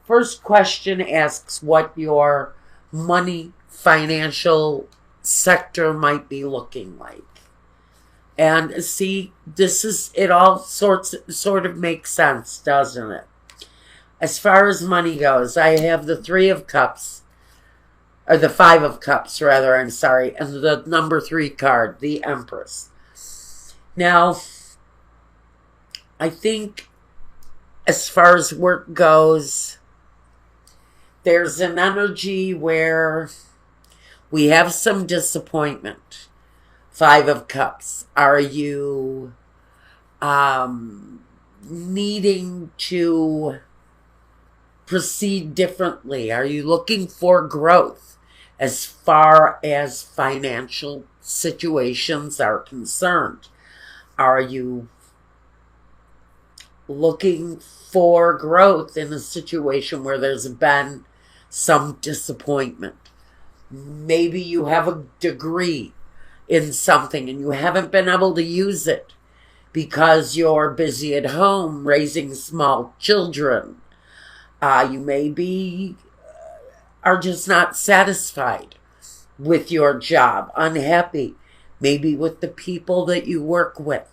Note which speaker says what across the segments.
Speaker 1: First question asks what your money financial sector might be looking like. And see, it all sort of makes sense, doesn't it? As far as money goes, I have the Three of Cups, or the Five of Cups, rather, I'm sorry, and the number 3 card, the Empress. Now, I think as far as work goes, there's an energy where we have some disappointment. Five of Cups. Are you needing to proceed differently? Are you looking for growth as far as financial situations are concerned? Are you looking for growth in a situation where there's been some disappointment? Maybe you have a degree in something and you haven't been able to use it because you're busy at home raising small children. You maybe are just not satisfied with your job, unhappy, maybe with the people that you work with.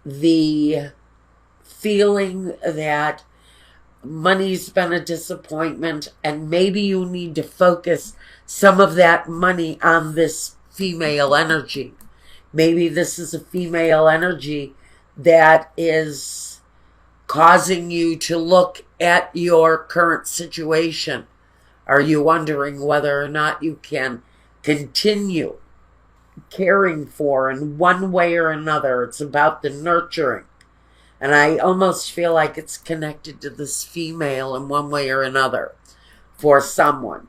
Speaker 1: The feeling that money's been a disappointment, and maybe you need to focus some of that money on this female energy. Maybe this is a female energy that is causing you to look at your current situation. Are you wondering whether or not you can continue caring for in one way or another? It's about the nurturing. And I almost feel like it's connected to this female in one way or another for someone.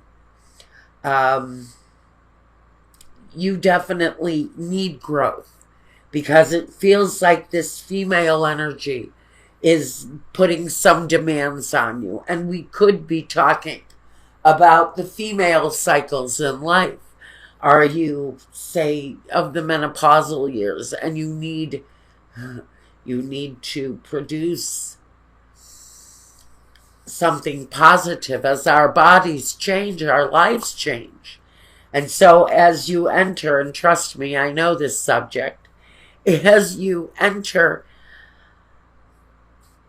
Speaker 1: You definitely need growth because it feels like this female energy is putting some demands on you. And we could be talking about the female cycles in life. Are you, say, of the menopausal years and you need to produce something positive as our bodies change, our lives change. And so as you enter, and trust me, I know this subject, as you enter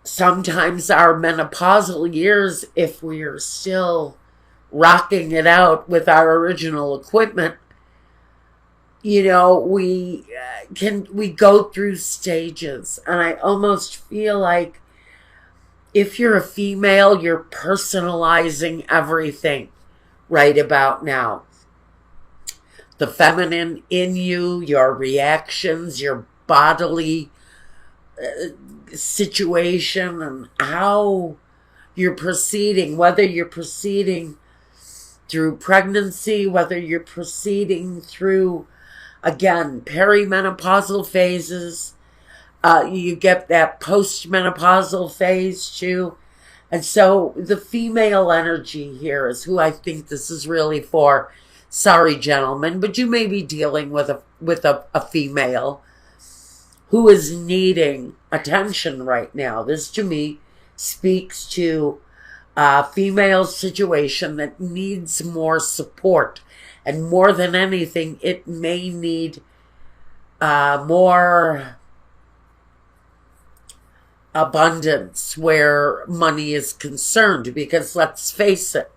Speaker 1: sometimes our menopausal years, if we are still rocking it out with our original equipment, you know, we go through stages. And I almost feel like if you're a female, you're personalizing everything right about now. The feminine in you, your reactions, your bodily situation, and how you're proceeding, whether you're proceeding through pregnancy, whether you're proceeding through, again, perimenopausal phases. You get that postmenopausal phase too. And so the female energy here is who I think this is really for. Sorry, gentlemen, but you may be dealing with a female who is needing attention right now. This to me speaks to a female situation that needs more support. And more than anything, it may need more abundance where money is concerned. Because let's face it,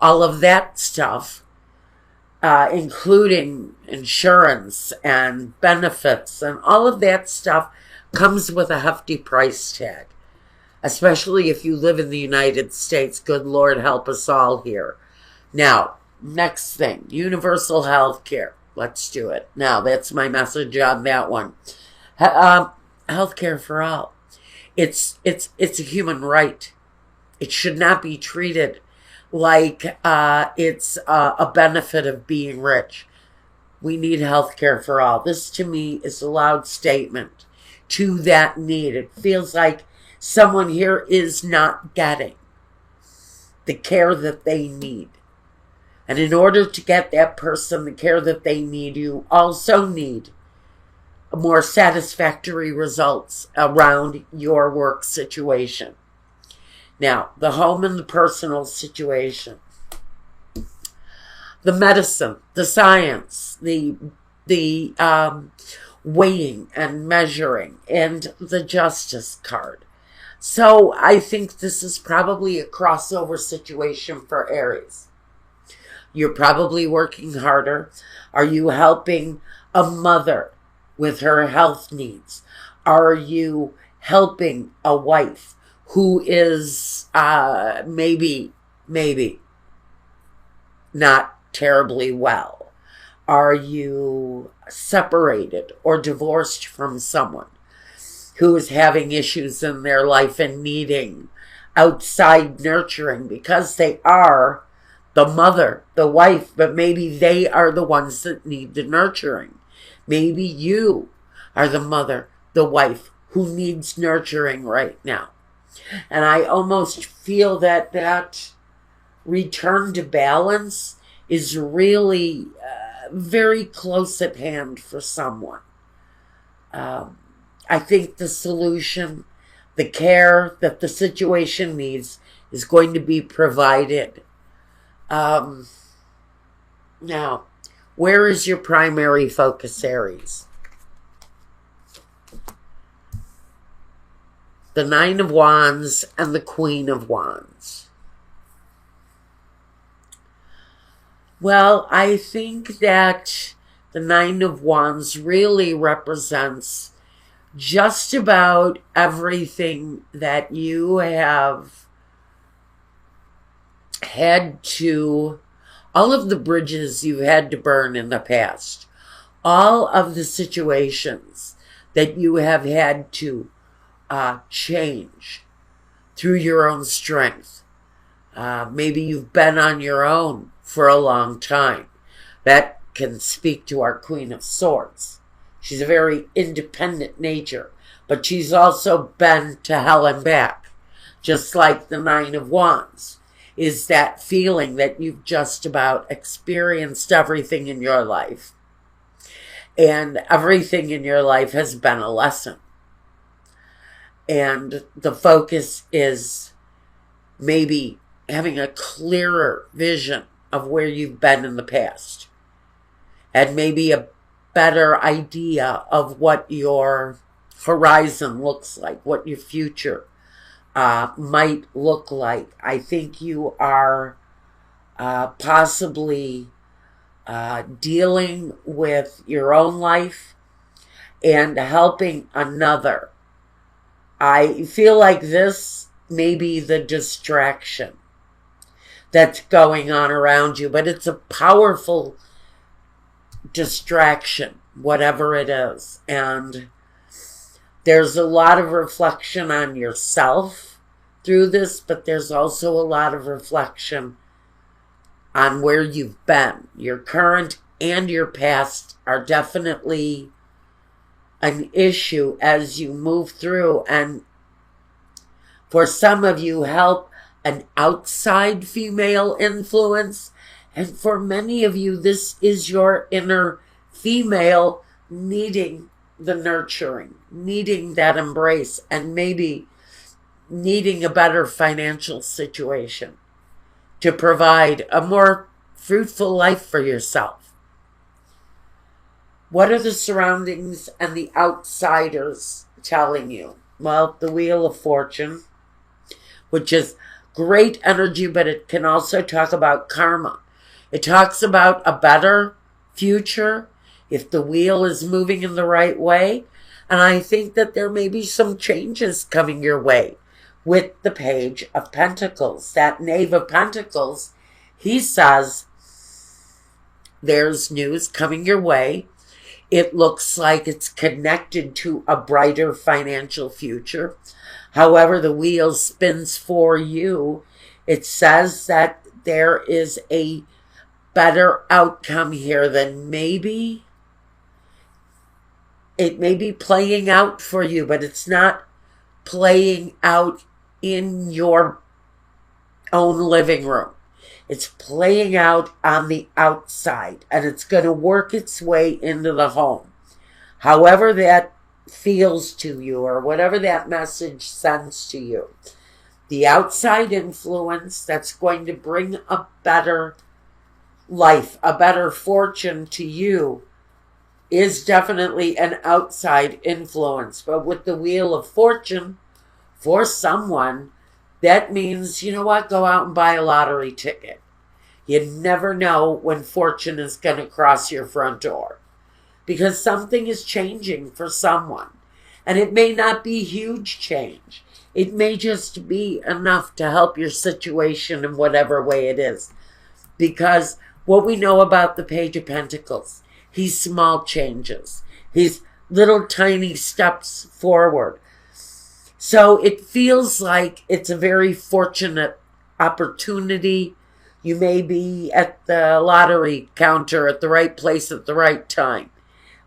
Speaker 1: all of that stuff, including insurance and benefits and all of that stuff, comes with a hefty price tag. Especially if you live in the United States. Good Lord help us all here. Now, next thing, universal health care. Let's do it. Now, that's my message on that one. Health care for all. It's a human right. It should not be treated like it's a benefit of being rich. We need health care for all. This, to me, is a loud statement to that need. It feels like someone here is not getting the care that they need. And in order to get that person the care that they need, you also need more satisfactory results around your work situation. Now, the home and the personal situation, the medicine, the science, the weighing and measuring, and the justice card. So I think this is probably a crossover situation for Aries. You're probably working harder. Are you helping a mother with her health needs? Are you helping a wife who is maybe not terribly well? Are you separated or divorced from someone who is having issues in their life and needing outside nurturing because they are the mother, the wife, but maybe they are the ones that need the nurturing. Maybe you are the mother, the wife who needs nurturing right now. And I almost feel that that return to balance is really very close at hand for someone. I think the solution, the care that the situation needs is going to be provided. Now, where is your primary focus, Aries? The Nine of Wands and the Queen of Wands. Well, I think that the Nine of Wands really represents just about everything that you have had to, all of the bridges you've had to burn in the past, all of the situations that you have had to change through your own strength. Maybe you've been on your own for a long time. That can speak to our Queen of Swords. She's a very independent nature, but she's also been to hell and back, just like the Nine of Wands. Is that feeling that you've just about experienced everything in your life. And everything in your life has been a lesson. And the focus is maybe having a clearer vision of where you've been in the past. And maybe a better idea of what your horizon looks like, what your future might look like. I think you are possibly dealing with your own life and helping another. I feel like this may be the distraction that's going on around you, but it's a powerful distraction, whatever it is. And there's a lot of reflection on yourself through this, but there's also a lot of reflection on where you've been. Your current and your past are definitely an issue as you move through. And for some of you, help an outside female influence. And for many of you, this is your inner female needing the nurturing, needing that embrace, and maybe needing a better financial situation to provide a more fruitful life for yourself. What are the surroundings and the outsiders telling you? Well, the Wheel of Fortune, which is great energy, but it can also talk about karma. It talks about a better future if the wheel is moving in the right way. And I think that there may be some changes coming your way with the Page of Pentacles. That Knave of Pentacles, he says there's news coming your way. It looks like it's connected to a brighter financial future. However the wheel spins for you, it says that there is a better outcome here than maybe it may be playing out for you, but it's not playing out in your own living room. It's playing out on the outside, and it's going to work its way into the home. However that feels to you, or whatever that message sends to you, The outside influence that's going to bring a better life, a better fortune to you is definitely an outside influence. But with the Wheel of Fortune, for someone, that means, you know what, go out and buy a lottery ticket. You never know when fortune is going to cross your front door, because something is changing for someone. And it may not be huge change. It may just be enough to help your situation in whatever way it is. Because what we know about the Page of Pentacles, he's small changes. He's little tiny steps forward. So it feels like it's a very fortunate opportunity. You may be at the lottery counter at the right place at the right time.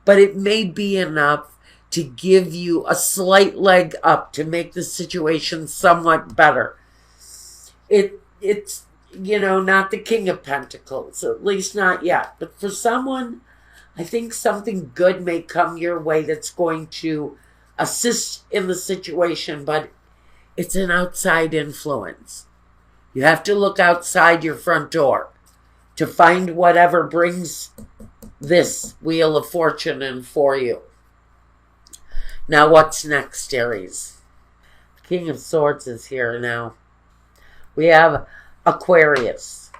Speaker 1: But it may be enough to give you a slight leg up to make the situation somewhat better. It's, not the King of Pentacles, at least not yet. But for someone, I think something good may come your way that's going to assist in the situation, but it's an outside influence. You have to look outside your front door to find whatever brings this Wheel of Fortune in for you. Now, what's next, Aries? King of Swords is here now. We have Aquarius,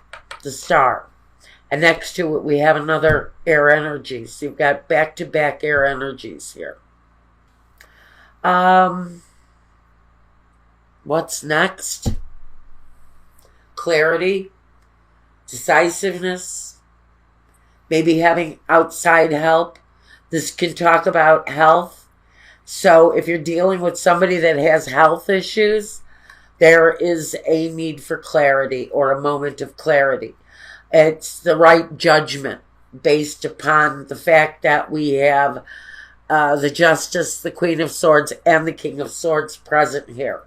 Speaker 1: the star. And next to it, we have another air energy. So you've got back-to-back air energies here. What's next? Clarity, decisiveness, maybe having outside help. This can talk about health. So if you're dealing with somebody that has health issues, there is a need for clarity or a moment of clarity. It's the right judgment based upon the fact that we have the Justice, the Queen of Swords, and the King of Swords present here.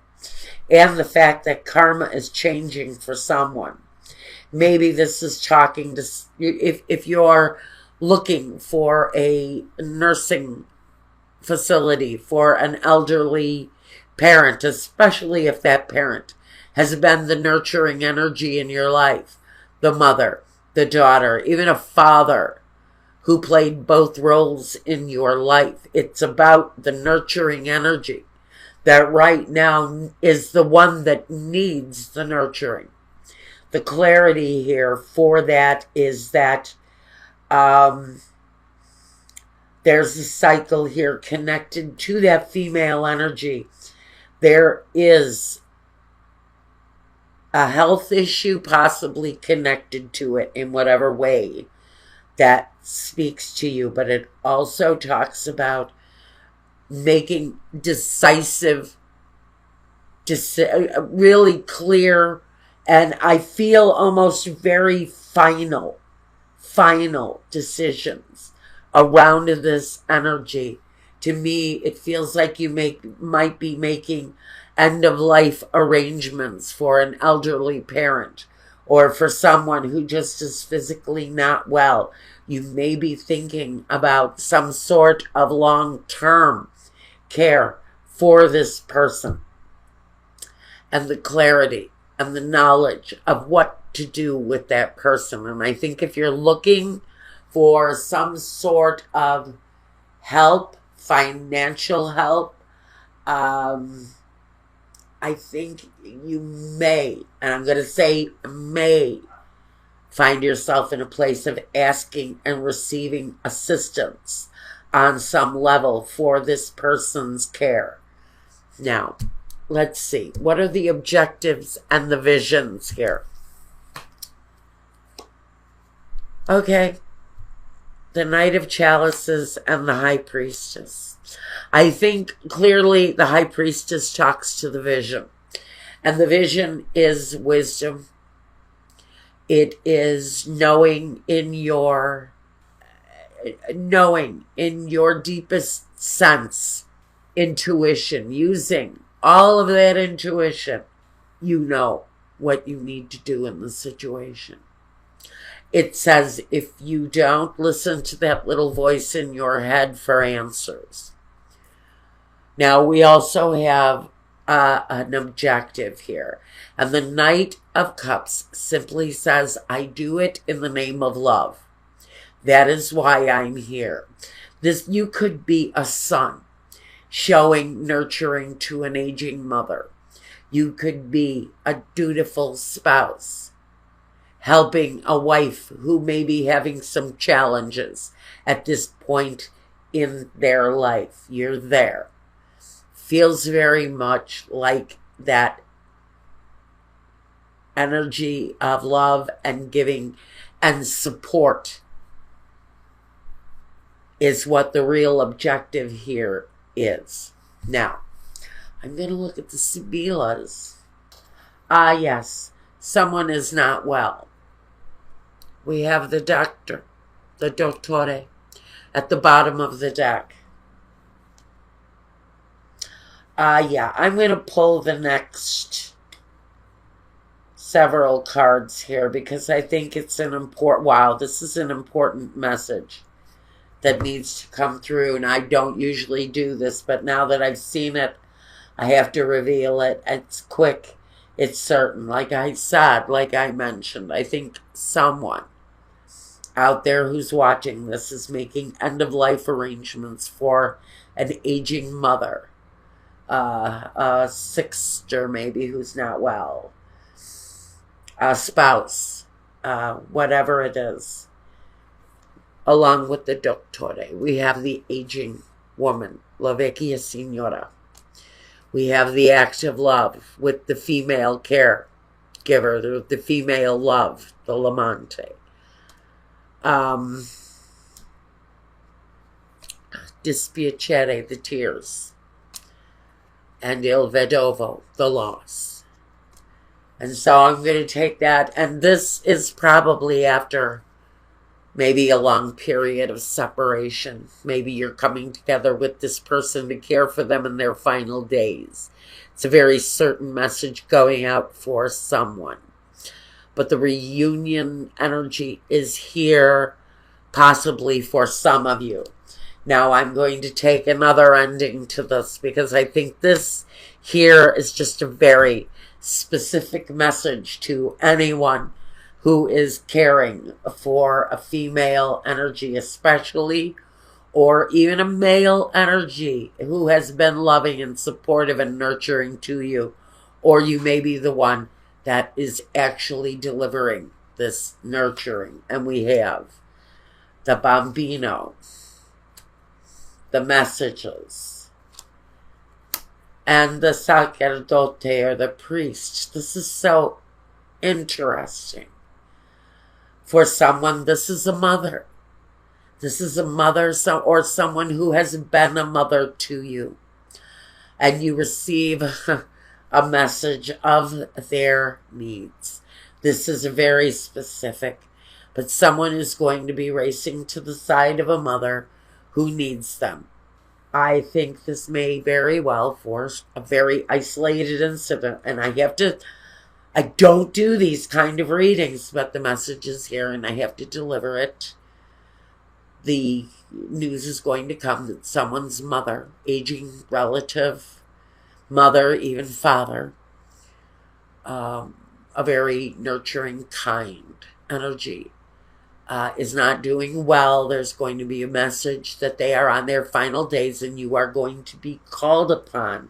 Speaker 1: And the fact that karma is changing for someone. Maybe this is talking to, if you're looking for a nursing facility for an elderly parent, especially if that parent has been the nurturing energy in your life, the mother, the daughter, even a father who played both roles in your life. It's about the nurturing energy that right now is the one that needs the nurturing. The clarity here for that is that there's a cycle here connected to that female energy. There is a health issue possibly connected to it in whatever way that speaks to you, but it also talks about making decisive, really clear, and I feel almost very final decisions around this energy. To me, it feels like you might be making end-of-life arrangements for an elderly parent or for someone who just is physically not well. You may be thinking about some sort of long-term care for this person, and the clarity and the knowledge of what to do with that person. And I think if you're looking for some sort of help, financial help, I think you may, and I'm going to say may, find yourself in a place of asking and receiving assistance on some level for this person's care. Now, let's see. What are the objectives and the visions here? Okay. The Knight of Chalices and the High Priestess. I think clearly the High Priestess talks to the vision. And the vision is wisdom. It is knowing in your deepest sense, intuition, using all of that intuition. You know what you need to do in the situation. It says if you don't, listen to that little voice in your head for answers. Now we also have an objective here. And the Knight of Cups simply says, I do it in the name of love. That is why I'm here. You could be a son showing nurturing to an aging mother. You could be a dutiful spouse helping a wife who may be having some challenges at this point in their life. You're there. Feels very much like that energy of love and giving and support is what the real objective here is. Now, I'm going to look at the Sibilas. Yes, someone is not well. We have the doctor, the dottore, at the bottom of the deck. Yeah, I'm going to pull the next several cards here because I think it's an important, wow, this is an important message that needs to come through, and I don't usually do this, but now that I've seen it, I have to reveal it. It's quick, it's certain. Like I said, like I mentioned, I think someone out there who's watching this is making end-of-life arrangements for an aging mother, a sister maybe who's not well, a spouse, whatever it is. Along with the dottore, we have the aging woman, la vecchia signora. We have the act of love with the female caregiver, the female love, the l'amante. Dispiacere, the tears. And il vedovo, the loss. And so I'm going to take that, and this is probably after maybe a long period of separation. Maybe you're coming together with this person to care for them in their final days. It's a very certain message going out for someone. But the reunion energy is here, possibly for some of you. Now I'm going to take another ending to this because I think this here is just a very specific message to anyone who is caring for a female energy especially, or even a male energy who has been loving and supportive and nurturing to you, or you may be the one that is actually delivering this nurturing. And we have the bambino, the messages, and the sacerdote, or the priest. This is so interesting. For someone, this is a mother. This is a mother or someone who has been a mother to you. And you receive a message of their needs. This is very specific. But someone is going to be racing to the side of a mother who needs them. I think this may very well force a very isolated incident. And I don't do these kind of readings, but the message is here and I have to deliver it. The news is going to come that someone's mother, aging relative, mother, even father, a very nurturing, kind energy, is not doing well. There's going to be a message that they are on their final days and you are going to be called upon